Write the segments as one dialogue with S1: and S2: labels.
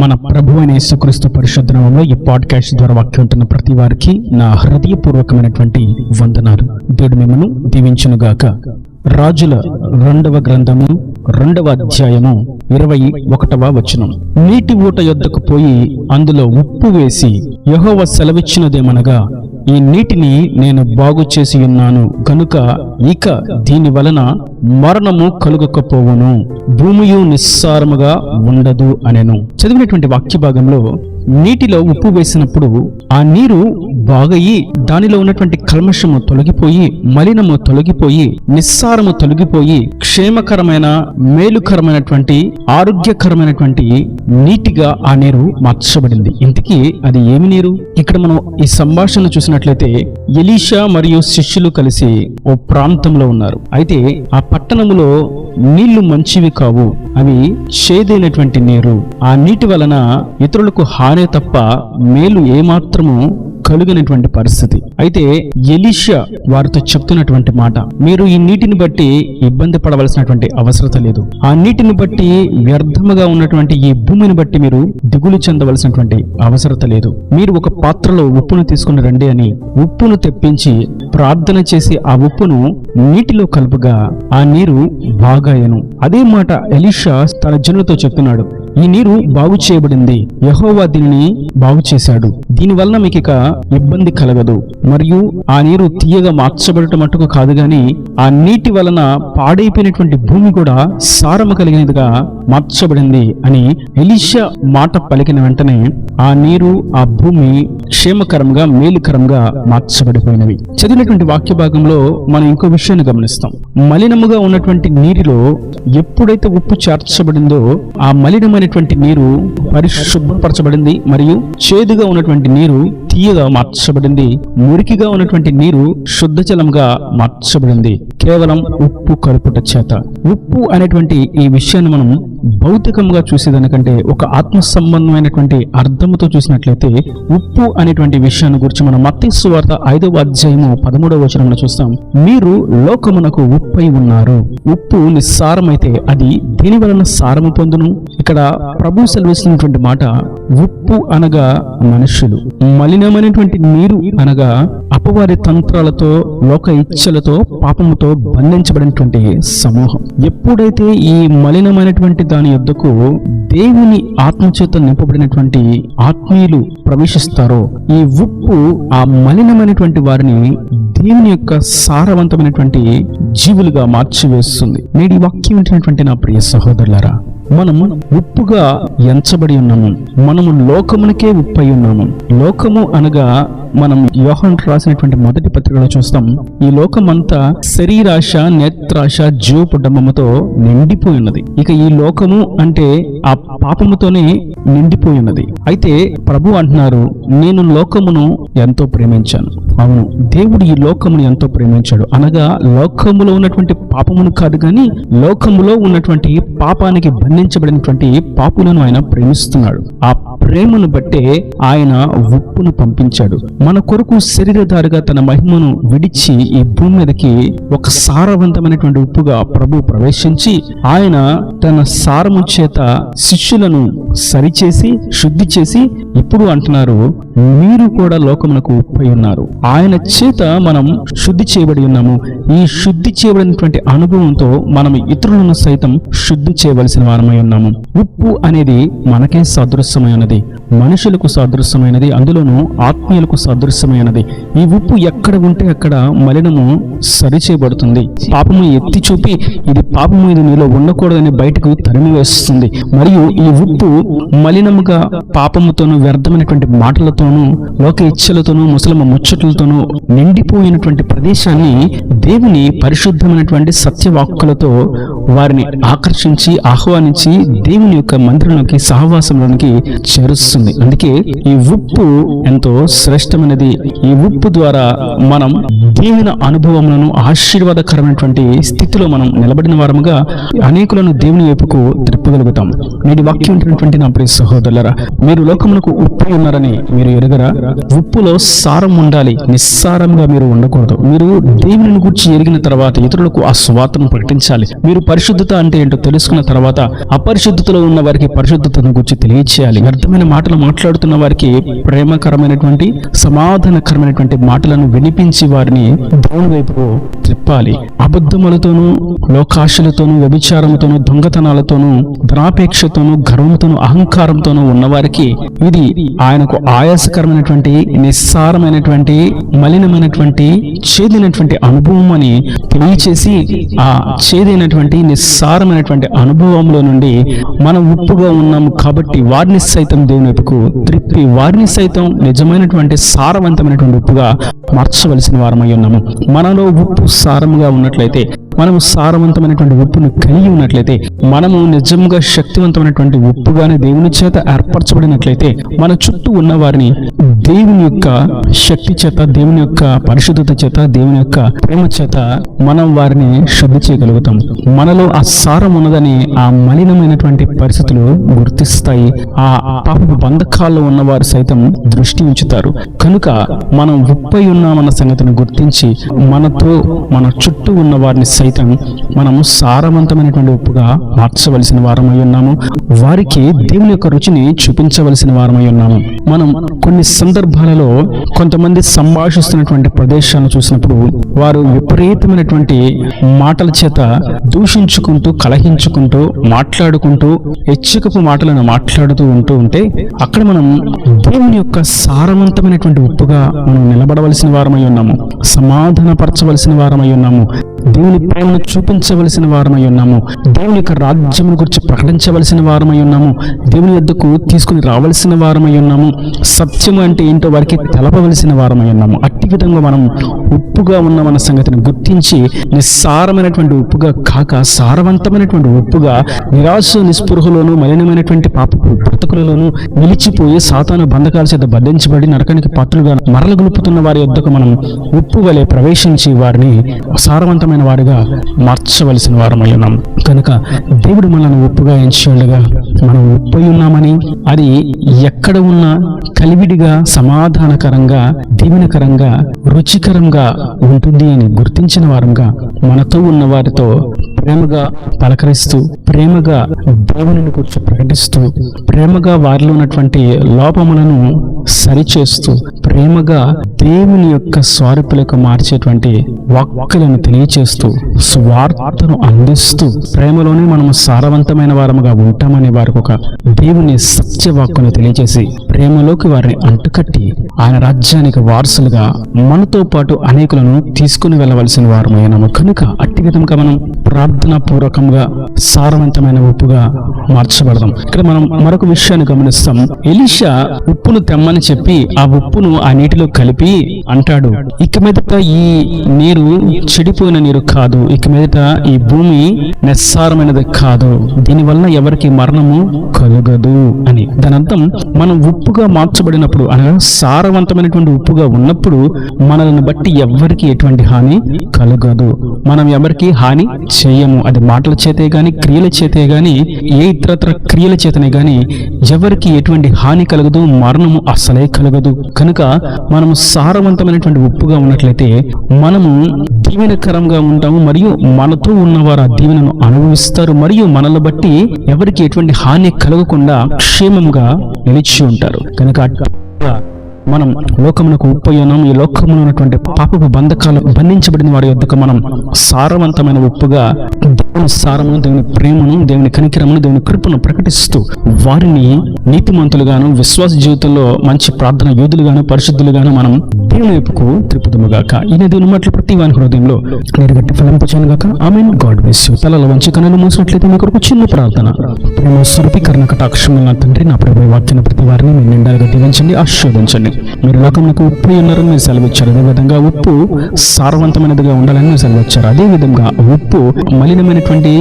S1: మన ప్రభువైన యేసుక్రీస్తు పరిశుద్ధ నామములో ఈ పాడ్కాస్ట్ ద్వారా వాక్యం ఉంటున్న ప్రతి వారికి నా హృదయపూర్వకమైనటువంటి వందనాలు. దేవుడు మిమ్మల్ని దీవించునుగాక. రాజుల 2వ గ్రంథము 2వ అధ్యాయము 21వ వచనం. నీటి ఊట యొద్దకు పోయి అందులో ఉప్పు వేసి యెహోవా సెలవిచ్చినదేమనగా, ఈ నీటిని నేను బాగు చేసి ఉన్నాను గనుక ఇక దీని వలన మరణము కలుగకపోవును, భూమియు నిస్సారముగా ఉండదు అనెను. చదివినటువంటి వాక్య భాగంలో నీటిలో ఉప్పు వేసినప్పుడు ఆ నీరు బాగయి దానిలో ఉన్నటువంటి కల్మషము తొలగిపోయి, మలినము తొలగిపోయి, నిస్సారము తొలగిపోయి క్షేమకరమైన మేలుకరమైనటువంటి ఆరోగ్యకరమైనటువంటి నీటిగా ఆ నీరు మార్చబడింది. ఇంతకీ అది ఏమి నీరు? ఇక్కడ మనం ఈ సంభాషణ చూసినట్లయితే ఎలీషా మరియు శిష్యులు కలిసి ఓ ప్రాంతంలో ఉన్నారు. అయితే ఆ పట్టణములో నీళ్లు మంచివి కావు, అవి చేదైనటువంటి నీరు. ఆ నీటి వలన ఇతరులకు హానే తప్ప మేలు ఏమాత్రము కలిగినటువంటి పరిస్థితి. అయితే ఎలీషా వారితో చెప్తున్నటువంటి మాట, మీరు ఈ నీటిని బట్టి ఇబ్బంది పడవలసినటువంటి అవసరం లేదు. ఆ నీటిని బట్టి వ్యర్థముగా ఉన్నటువంటి ఈ భూమిని బట్టి మీరు దిగులు చెందవలసినటువంటి అవసరం లేదు. మీరు ఒక పాత్రలో ఉప్పును తీసుకుని రండి అని ఉప్పును తెప్పించి ప్రార్థన చేసి ఆ ఉప్పును నీటిలో కలుపుగా ఆ నీరు బాగాయను. అదే మాట ఎలీషా తన జనులతో చెప్తున్నాడు. ఈ నీరు బాగు చేయబడింది, యెహోవా దీనిని బాగు చేశాడు, దీని వలన మీకు ఇక ఇబ్బంది కలగదు. మరియు ఆ నీరు తీయగా మార్చబడటం మట్టుకు కాదు గాని ఆ నీటి వలన పాడైపోయినటువంటి భూమి కూడా సారము కలిగినదిగా మార్చబడింది అని ఎలీషా మాట పలికిన వెంటనే ఆ నీరు, ఆ భూమి క్షేమకరంగా మేలుకరంగా మార్చబడిపోయినవి. చదివినటువంటి వాక్య భాగంలో మనం ఇంకో విషయాన్ని గమనిస్తాం. మలినముగా ఉన్నటువంటి నీటిలో ఎప్పుడైతే ఉప్పు చేర్చబడిందో ఆ మలినమైనటువంటి నీరు పరిశుభ్రపరచబడింది, మరియు చేదుగా ఉన్నటువంటి నీరు తీయగా మార్చబడింది, మురికిగా ఉన్నటువంటి నీరు శుద్ధ జలంగా మార్చబడింది కేవలం ఉప్పు కలుపుట చేత. ఉప్పు అనేటువంటి ఈ విషయాన్ని మనం భౌతికంగా చూసేదానికంటే ఒక ఆత్మ సంబంధమైనటువంటి అర్థముతో చూసినట్లయితే ఉప్పు అనేటువంటి విషయాన్ని గురించి మనం మత్తయి సువార్త 5వ అధ్యాయము 13వ వచనంలో చూస్తాం. మీరు లోకమునకు ఉప్పై ఉన్నారు. ఉప్పు నిస్సారమైతే అది దేని వలన సారము పొందును? ఇక్కడ ప్రభు సెలవిస్తున్నటువంటి మాట, ఉప్పు అనగా మనుషులు, మలినమైనటువంటి నీరు అనగా అపవారి తంత్రాలతో, లోక ఇచ్చలతో, పాపముతో బంధించబడినటువంటి సమూహం. ఎప్పుడైతే ఈ మలినమైనటువంటి దాని యొద్దకు దేవుని ఆత్మచేత నింపబడినటువంటి ఆత్మీయులు ప్రవేశిస్తారో ఈ ఉప్పు ఆ మలినమైనటువంటి వారిని దేవుని యొక్క సారవంతమైనటువంటి జీవులుగా మార్చివేస్తుంది. నేడు ఈ వాక్యం వింటున్నటువంటి నా ప్రియ సహోదరులారా, మనము ఉప్పుగా ఎంచబడి ఉన్నాము. మనము లోకమునకే ఉప్పై ఉన్నాము. లోకము అనగా మనం యోహాను రాసినటువంటి మొదటి పత్రికలో చూస్తాం, ఈ లోకమంతా శరీరాశ, నేత్రాశ, జీవపుడంబముతో నిండిపోయి ఉన్నది. ఇక ఈ లోకము అంటే ఆ పాపముతోనే నిండిపోయి ఉన్నది. అయితే ప్రభు అంటున్నారు, నేను లోకమును ఎంతో ప్రేమించాను. అవును, దేవుడు ఈ లోకమును ఎంతో ప్రేమించాడు. అనగా లోకములో ఉన్నటువంటి పాపమును కాదు గాని లోకములో ఉన్నటువంటి పాపానికి బంధించబడినటువంటి పాపులను ఆయన ప్రేమిస్తున్నాడు. ఆ ప్రేమను బట్టే ఆయన ఉప్పును పంపించాడు. మన కొరకు శరీరధారిగా తన మహిమను విడిచి ఈ భూమి మీదకి ఒక సారవంతమైనటువంటి ఉప్పుగా ప్రభు ప్రవేశించి ఆయన తన సారము చేత శిష్యులను సరిచేసి శుద్ధి చేసి ఇప్పుడు అంటున్నారు, మీరు కూడా లోకమునకు ఉప్పై ఉన్నారు. ఆయన చేత మనం శుద్ధి చేయబడి ఉన్నాము. ఈ శుద్ధి చేయబడినటువంటి అనుభవంతో మనం ఇతరులను సైతం శుద్ధి చేయవలసిన వారమై ఉన్నాము. ఉప్పు అనేది మనకే సాదృశ్యమైనది, మనుషులకు సాదృశ్యమైనది, అందులోనూ ఆత్మీయులకు సాదృశ్యమైనది. ఈ ఉప్పు ఎక్కడ ఉంటే అక్కడ మలినము సరిచేయబడుతుంది. పాపము ఎత్తి చూపి ఇది పాపము, ఇది నీలో ఉండకూడదని బయటకు తరిమివేస్తుంది. మరియు ఈ ఉప్పు మలినముగా పాపముతోనూ, వ్యర్థమైనటువంటి మాటలతోనూ, లోక ఇచ్చలతోనూ, ముసలమ్మ ముచ్చట్లతోనూ నిండిపోయినటువంటి ప్రదేశాన్ని దేవుని పరిశుద్ధమైనటువంటి సత్యవాక్కులతో వారిని ఆకర్షించి ఆహ్వానించి దేవుని యొక్క మందిరంలోకి, సహవాసంలోనికి చేరుస్తుంది. అందుకే ఈ ఉప్పు ఎంతో శ్రేష్టమైనది. ఈ ఉప్పు ద్వారా మనం దేవుని అనుభవములను, ఆశీర్వాదకరమైనటువంటి స్థితిలో మనం నిలబడిన వారముగా అనేకులను దేవుని వైపుకు తిప్పగలుగుతాం. నేటి వాక్యం ఉంటున్నటువంటి నా ప్రియ సహోదరులారా, మీరు లోకమునకు ఉప్పు ఉన్నారని మీరు ఎరుగరా? ఉప్పులో సారం ఉండాలి, నిస్సారంగా మీరు ఉండకూడదు. మీరు దేవుని గురించి ఎరిగిన తర్వాత ఇతరులకు ఆ సువార్తను ప్రకటించాలి. మీరు పరిశుద్ధత అంటే ఏంటో తెలుసుకున్న తర్వాత అపరిశుద్ధతలో ఉన్న వారికి పరిశుద్ధతను గురించి తెలియచేయాలి. వ్యర్థమైన మాటలు మాట్లాడుతున్న వారికి ప్రేమకరమైనటువంటి సమాధానకరమైనటువంటి మాటలను వినిపించి వారిని దేవుని వైపు తిప్పాలి. అబద్ధములతోనూ లోకాశలతోనూ వ్యభిచారముతోనూ దొంగతనాలతోనూ ధనాపేక్షతోనూ గర్వంతోనూ అహంకారంతోనూ ఉన్నవారికి ఇది ఆయనకు ఆయాసకరమైనటువంటి నిస్సారమైనటువంటి మలినమైనటువంటి చేదైనటువంటి అనుభవం అని తెలియచేసి ఆ చేదైనటువంటి నిస్సారమైనటువంటి అనుభవంలో నుండి మనం ఉప్పుగా ఉన్నాము కాబట్టి వారిని సైతం దేవుని వైపుకు త్రిప్పి వారిని సైతం నిజమైనటువంటి సారవంతమైనటువంటి ఉప్పుగా మార్చవలసిన వారమై ఉన్నాము. మనలో ఉప్పు సారముగా ఉన్నట్లయితే, మనము సారవంతమైనటువంటి ఉప్పును కలిగి ఉన్నట్లయితే, మనము నిజంగా శక్తివంతమైనటువంటి ఉప్పుగానే దేవుని చేత ఏర్పరచబడినట్లయితే మన చుట్టూ ఉన్న వారిని దేవుని యొక్క శక్తి చేత, దేవుని యొక్క పరిశుద్ధత చేత, దేవుని యొక్క ప్రేమ చేత మనం వారిని శుద్ధి చేయగలుగుతాం. మనలో ఆ సారం ఉన్నదని ఆ మలినమైనటువంటి పరిస్థితులు గుర్తిస్తాయి. ఆ పాపపు బంధకాల్లో ఉన్నవారు సైతం దృష్టి ఉంచుతారు. కనుక మనం ఉప్పై ఉన్నామన్న సంగతిని గుర్తించి మనతో మన చుట్టూ ఉన్న వారిని సైతం మనము సారవంతమైనటువంటి ఉప్పుగా మార్చవలసిన వారమై ఉన్నాము. వారికి దేవుని యొక్క రుచిని చూపించవలసిన వారమై ఉన్నాము. మనం కొన్ని సందర్భాలలో కొంతమంది సంభాషిస్తున్నటువంటి ప్రదేశాలను చూసినప్పుడు వారు విపరీతమైనటువంటి మాటల చేత దూషించుకుంటూ, కలహించుకుంటూ, మాట్లాడుకుంటూ, హెచ్చరికపు మాటలను మాట్లాడుతూ ఉంటే అక్కడ మనం దేవుని యొక్క సారవంతమైనటువంటి ఉప్పుగా మనం నిలబడవలసిన వారమై ఉన్నాము. సమాధానపరచవలసిన వారమై ఉన్నాము. దేవుని ప్రేమను చూపించవలసిన వారమై ఉన్నాము. దేవుని యొక్క రాజ్యం గురించి ప్రకటించవలసిన వారమై ఉన్నాము. దేవుని యొద్దకు తీసుకుని రావలసిన వారమై ఉన్నాము. సత్యం అంటే ఏంటో వారికి తెలపవలసిన వారమై ఉన్నాము. అట్టి విధంగా మనం ఉప్పుగా ఉన్నామన్న సంగతిని గుర్తించి నిస్సారమైనటువంటి ఉప్పుగా కాక సారవంతమైనటువంటి ఉప్పుగా నిరాశ నిస్పృహలోను మలినమైనటువంటి పాపపు బ్రతుకులలోనూ నిలిచిపోయి సాతాను బంధకాల చేత బంధించబడి నరకానికి పాత్రులుగా మరలగొలుపుతున్న వారి యొద్దకు మనం ఉప్పు వలె ప్రవేశించి వారిని సారవంతమైన వారిగా మార్చవలసిన వారమై ఉన్నాం. కనుక దేవుడు మనల్ని ఉప్పుగా ఎంచి ఉండగా మనం ఉప్పై ఉన్నామని, అది ఎక్కడ ఉన్నా కలివిడిగా, సమాధానకరంగా, దీవెనకరంగా, రుచికరంగా ఉంటుంది అని గుర్తించిన వారంగా మనతో ఉన్న వారితో ప్రేమగా పలకరిస్తూ, ప్రేమగా దేవుని గురించి ప్రకటిస్తూ, ప్రేమగా వారిలో ఉన్నటువంటి లోపములను సరిచేస్తూ, ప్రేమగా దేవుని యొక్క స్వరూపులకు మార్చేటువంటి వాక్కులను తెలియచేస్తూ, స్వార్థను అందిస్తూ, ప్రేమలోనే మనము సారవంతమైన వారముగా ఉంటామని వారికి ఒక దేవుని సత్యవాక్కును తెలియజేసి ప్రేమలోకి వారిని అంటుకట్టి ఆయన రాజ్యానికి వారసులుగా మనతో పాటు అనేకులను తీసుకుని వెళ్ళవలసిన వారమైనాము. కనుక అట్టి విధంగా మనం ప్రార్థనా పూర్వకంగా సారవంతమైన ఉప్పుగా మార్చబడదాం. ఇక్కడ మనం మరొక విషయాన్ని గమనిస్తాం. ఎలీషా ఉప్పును తెమ్మని చెప్పి ఆ ఉప్పును ఆ నీటిలో కలిపి అంటాడు, ఇక మీదట ఈ నీరు చెడిపోయిన నీరు కాదు, ఇక మీదట ఈ భూమి నిస్సారమైనది కాదు, దీనివల్ల ఎవరికి మరణము కలుగదు అని. దాని అర్థం మనం ఉప్పుగా మార్చబడినప్పుడు, అనగా సారవంతమైనటువంటి ఉప్పుగా ఉన్నప్పుడు మనల్ని బట్టి ఎవరికి ఎటువంటి హాని కలుగదు. మనం ఎవరికి హాని చేయము. అది మాటల చేతే గాని, క్రియల చేతే గాని, ఏ ఇతరత్ర క్రియల చేతనే గాని ఎవరికి ఎటువంటి హాని కలగదు, మరణము అసలే కలగదు. కనుక మనము సారవంతమైనటువంటి ఉప్పుగా ఉన్నట్లయితే మనము దీవెనకరంగా ఉంటాము, మరియు మనతో ఉన్నవారు ఆ దీవెనను అనుభవిస్తారు, మరియు మనల్ని బట్టి ఎవరికి ఎటువంటి హాని కలగకుండా క్షేమంగా నిలిచి ఉంటారు. కనుక మనం లోకమునకు ఉప్పై ఉన్నాం. ఈ లోకములో ఉన్నటువంటి పాపపు బంధకాలు బంధించబడిన వారి యొద్దకు మనం సారవంతమైన ఉప్పుగా దేవుని సారమును, దేవుని ప్రేమను, దేవుని కనికరమును, దేవుని కృపను ప్రకటిస్తూ వారిని నీతిమంతులుగాను, విశ్వాస జీవితంలో మంచి ప్రార్థన యోధులుగాను, పరిశుద్ధులుగాను మనం దేవుని వైపుకు త్రిప్పుదుముగాక. ఈయన దేవుని మాటలు ప్రతి వాని హృదయంలో నీరుగట్టి ఫలింపచేయను గాక. ఆమేన్. God bless you. తలలో వంచి కన్నులు మూసినట్లయితే మీ కొరకు చిన్న ప్రార్థన. ప్రేమ స్వరూపి కరుణ కటాక్షములు నా తండ్రి, నా ప్రభు వాక్యాన్ని ప్రతి వారిని మీరు నిండాలుగా దీవించండి, ఆశీర్వదించండి. మీరు లోకమునకు ఉప్పు ఉన్నారని మీరు సెలవిచ్చారు. అదేవిధంగా ఉప్పు సారవంతమైనదిగా ఉండాలని మీరు సెలవిచ్చారు. అదేవిధంగా ఉప్పు మలినమైనటువంటి,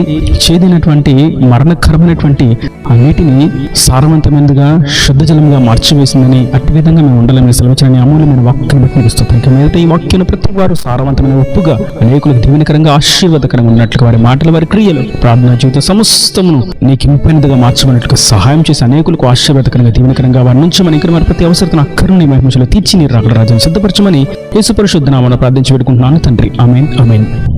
S1: చేదినటువంటి, మరణకరమైనటువంటి ఆ నీటిని సారవంతమైనదిగా, శుద్ధ జలంగా మార్చివేసిందని, అట్టి విధంగా మేము ఉండాలని మీరు సెలవిచ్చారని అమూల్యమైన వాక్యాన్ని బట్టి మీకు స్తుతి. మీదట ఈ వాక్యాన్ని ప్రతి వారు సారవంతమైన ఉప్పుగా అనేకులకు దీవెనకరంగా, ఆశీర్వాదకరంగా ఉన్నట్లుగా వారి మాటలు, వారి క్రియలు, ప్రార్థనా జీవిత సమస్తమును నీకు ఇంపైనదిగా మార్చబడినట్లుగా సహాయం చేసి అనేకులకు ఆశీర్వాదకరంగా, దీవెనకరంగా వారి నుంచి మన ఇక్కడ ప్రతి అవసరతను అక్కడిని నీ మహిమలో తీర్చి నీ రాకడ రాజ్యం సిద్ధపరచమని యేసు పరిశుద్ధ నామమున ప్రార్థించి వేడుకుంటున్నాను తండ్రి. ఆమేన్ ఆమేన్.